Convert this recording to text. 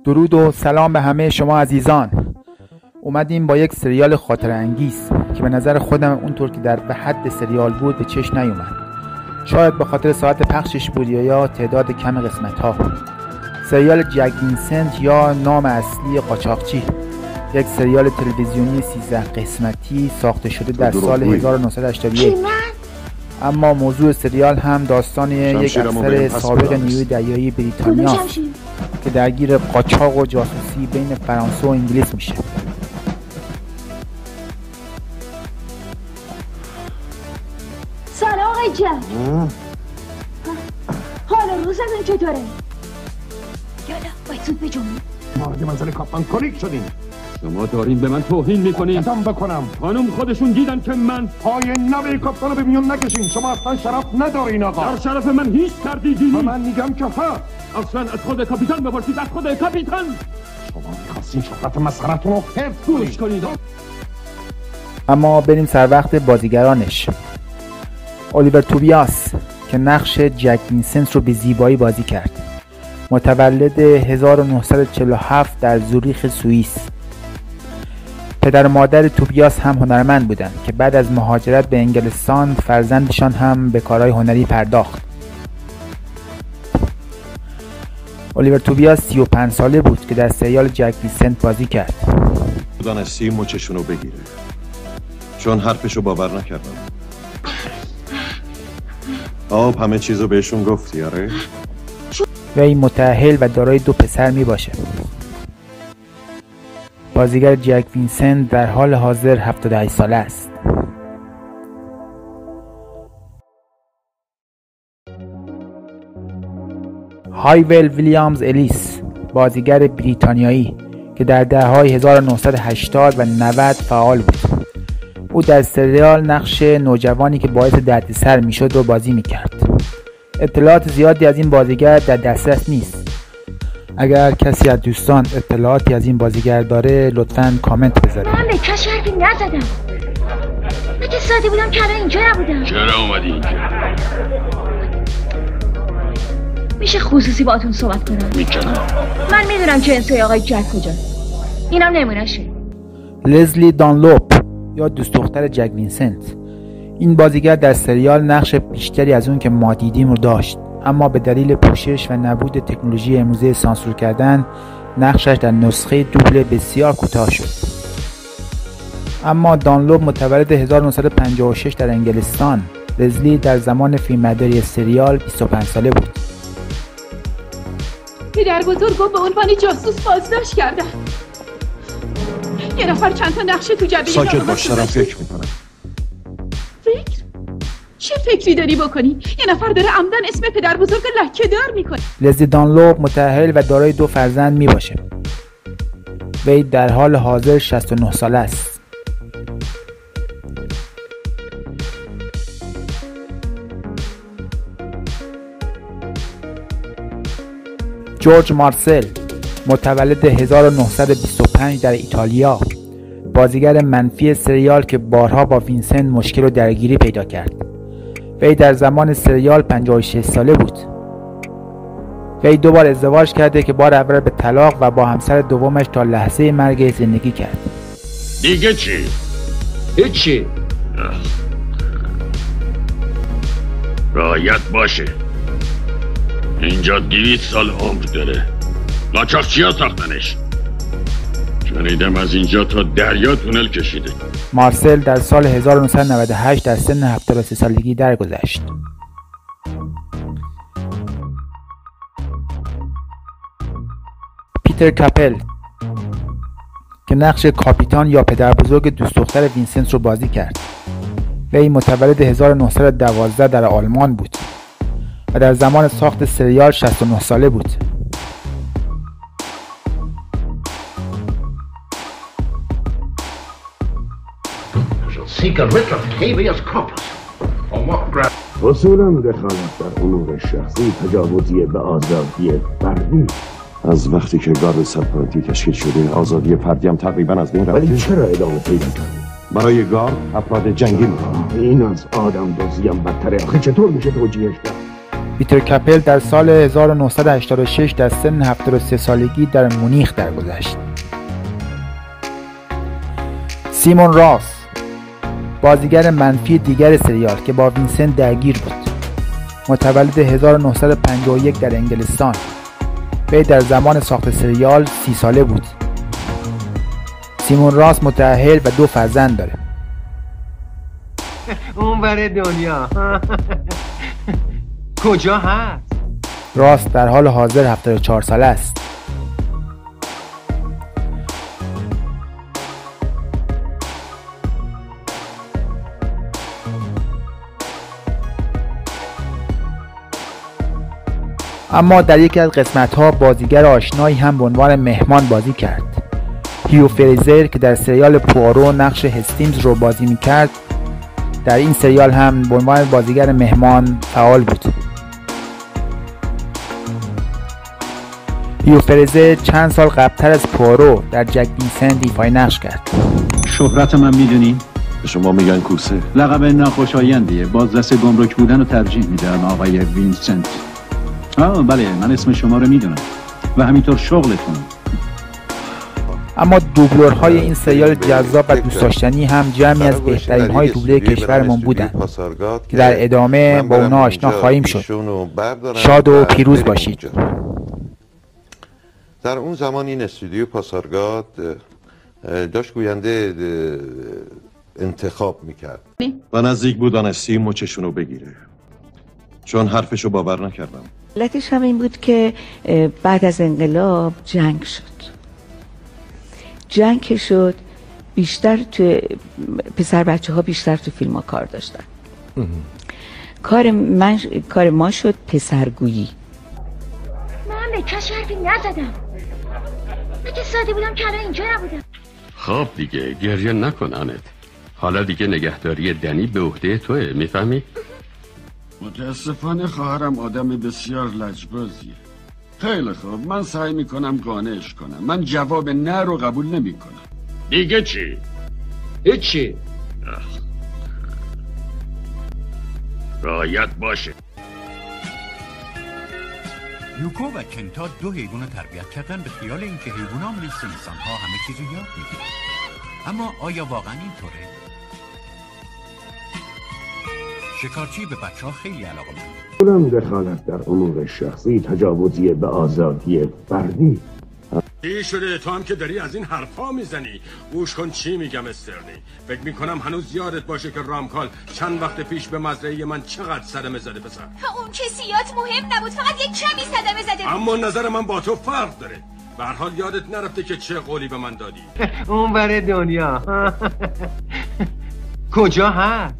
درود و سلام به همه شما عزیزان. اومدیم با یک سریال خاطره انگیز که به نظر خودم اونطور که در به حد سریال بود به چشم نیومد. شاید به خاطر ساعت پخشش بود یا تعداد کم قسمت ها. سریال جک وینسنت یا نام اصلی قاچاقچی، یک سریال تلویزیونی 13 قسمتی ساخته شده در سال 1981. اما موضوع سریال هم داستان یک افسر سابق نیروی دریایی بریتانیا که درگیر قاچاق و جاسوسی بین فرانسه و انگلیس میشه. سلام آقای جک. حالا روزتون چطوره؟ یالا باید زود بجونیم. وارد منزل کاپتان کوریک شدیم. شما دارین به من توهین میکنین. قدم بکنم. خانم خودشون دیدن که من پای نوی کاپتان رو به میون نکشین. شما اصلا شرف ندارین آقا. در شرف من هیچ تردیدی. من میگم که ها. اصلا از خود کاپیتان بپرسید، از خود کاپیتان. شما میخواستین شهرت مسخرتون رو حفظ کنید. اما بریم سر وقت بازیگرانش. الیور توبیاس که نقش جک وینسنت رو به زیبایی بازی کرد. متولد 1947 در زوریخ سوئیس. پدر و مادر توبیاس هم هنرمند بودند که بعد از مهاجرت به انگلستان فرزندشان هم به کارهای هنری پرداخت. الیور توبیاس 35 ساله بود که در سریال جک وینسنت بازی کرد. دانستی مچشونو بگیره، چون حرفشو باور نکردم. آب همه چیزو بهشون گفتی آره؟ وی متأهل و دارای 2 پسر می باشه. بازیگر جک وینسنت در حال حاضر 78 ساله است. هایول ویلیامز الیس، بازیگر بریتانیایی که در دهه‌های 1980 و 90 فعال بود. او در سریال نقش نوجوانی که باعث دردسر میشد و بازی میکرد. اطلاعات زیادی از این بازیگر در دسترس نیست. اگر کسی از دوستان اطلاعاتی از این بازیگر داره لطفاً کامنت بذاره. من به کسی حرفی نزدم. اگه ساده بودم که الان اینجا نبودم. چرا اومدی اینجا؟ میشه خصوصی باهاتون صحبت کنم؟ میکنم. من میدونم که انسای آقای جک کجاست. اینم نمونهشه. لزلی دانلوپ یا دوست دختر جک وینسنت. این بازیگر در سریال نقش بیشتری از اون که ما دیدیم رو داشت، اما به دلیل پوشش و نبود تکنولوژی امروزه سانسور کردن نقشش در نسخه دوبله بسیار کوتاه شد. اما دانلوپ متولد 1956 در انگلستان. لزلی در زمان فیلمبرداری سریال 25 ساله بود. پدر بزرگ به عنوان جاسوس بازداشت کردن. یه نفر چند تا نقشه تو جبهه ساکت باش، دارم فکر میکنم. فکر؟ چه فکری داری بکنی؟ یه نفر داره عمدن اسم پدر بزرگ لکه دار میکنه. لزلی دانلوپ متأهل و دارای 2 فرزند میباشه. وی در حال حاضر 69 ساله است. جورج مارسل، متولد 1925 در ایتالیا، بازیگر منفی سریال که بارها با وینسنت مشکل و درگیری پیدا کرد. وی در زمان سریال 56 ساله بود. وی 2 بار ازدواج کرده که بار اول به طلاق و با همسر دومش تا لحظه مرگ زندگی کرد. دیگه چی؟ هیچی. رعایت باشه. اینجا 200 سال عمر داره. قاچاقچی‌ها ساختنش. شنیدم از اینجا تا دریا تونل کشیده. مارسل در سال 1998 در سن 73 سالگی درگذشت. پیتر کاپل که نقش کاپیتان یا پدر بزرگ دوست دختر وینسنت رو بازی کرد. وی متولد 1912 در آلمان بود و در زمان ساخت سریال 69 ساله بود. Seek a writ of habeas corpus. اصولاً دخالت در امور شخصی تجاوزی به آزادی فردی. از وقتی که گارد سپارتی تشکیل شده آزادی فردی هم تقریبا از بین رفته. ولی چرا ادامه پیدا کرد؟ برای گارد افراد جنگی میکنم. این از آدم دزدی هم بدتره. آخه چطور میشه توجیهش کرد؟ پیتر کپل در سال 1986 در سن 73 سالگی در مونیخ درگذشت. سیمون راس، بازیگر منفی دیگر سریال که با وینسنت درگیر بود، متولد 1951 در انگلستان. وی در زمان ساخت سریال 30 ساله بود. سیمون راس متأهل و 2 فرزند داره. اون بره دنیا کجا هست؟ راس در حال حاضر 74 ساله است. اما در یکی از قسمت‌ها بازیگر آشنایی هم به عنوان مهمان بازی کرد. هیو فریزر که در سریال پوآرو نقش هستینگز رو بازی می‌کرد، در این سریال هم به عنوان بازیگر مهمان فعال بود. هیو فریزر چند سال قبلتر از پوآرو در جک وینسنت ایفای نقش کرد. شهرت من میدونین؟ به شما میگن کوسه. لقب ناخوشایندیه. باز دست گمرک بودن رو ترجیح میدم آقای وینسنت. بله، من اسم شما رو میدونم و همینطور شغلتون. اما دوبلورهای این سریال جذاب و دوست داشتنی هم جمعی از بهترین های دوبله کشورمون بودن که در ادامه با اونا آشنا خواهیم شد. شاد و پیروز باشید. در اون زمان این استودیو پاسارگاد داشت گوینده انتخاب میکرد و نزدیک بودانستی مچشونو بگیره، چون حرفشو باور نکردم. علتش هم این بود که بعد از انقلاب جنگ شد. بیشتر تو پسر بچه ها بیشتر تو فیلم ها کار داشتن. کار ما شد پسرگویی. من به کسی حرفی نزدم. اگه ساده بودم که الان اینجا نبودم. خب دیگه گریه نکن آنت. حالا دیگه نگهداری دنی به عهده توئه، میفهمی؟ متاسفانه خواهرم آدم بسیار لجبازیه. خیلی خوب، من سعی میکنم قانعش کنم. من جواب نه رو قبول نمیکنم. دیگه چی؟ هیچی. رعایت باشه. یوکو و کنتا 2 حیوان رو تربیت کردن به خیال اینکه حیونا مثل انسان‌ها همه چیزو یاد میگیرن. اما آیا واقعا اینطوره؟ شکارچی به بچه‌ها خیلی علاقه‌منده. اونم دخالت در امور شخصی، تجاوزی به آزادی فردی. چی شده؟ تو هم که داری از این حرفا میزنی. گوش کن چی میگم استرنی. فکر میکنم هنوز یادت باشه که رامکال چند وقت پیش به مزرعه من چقدر صدمه زده پسر. اون کسیات مهم نبود، فقط یک کمی صدمه زده. اما نظر من با تو فرق داره. به هر حال یادت نرفته که چه قولی به من دادی. اون بره دنیا کجا هست؟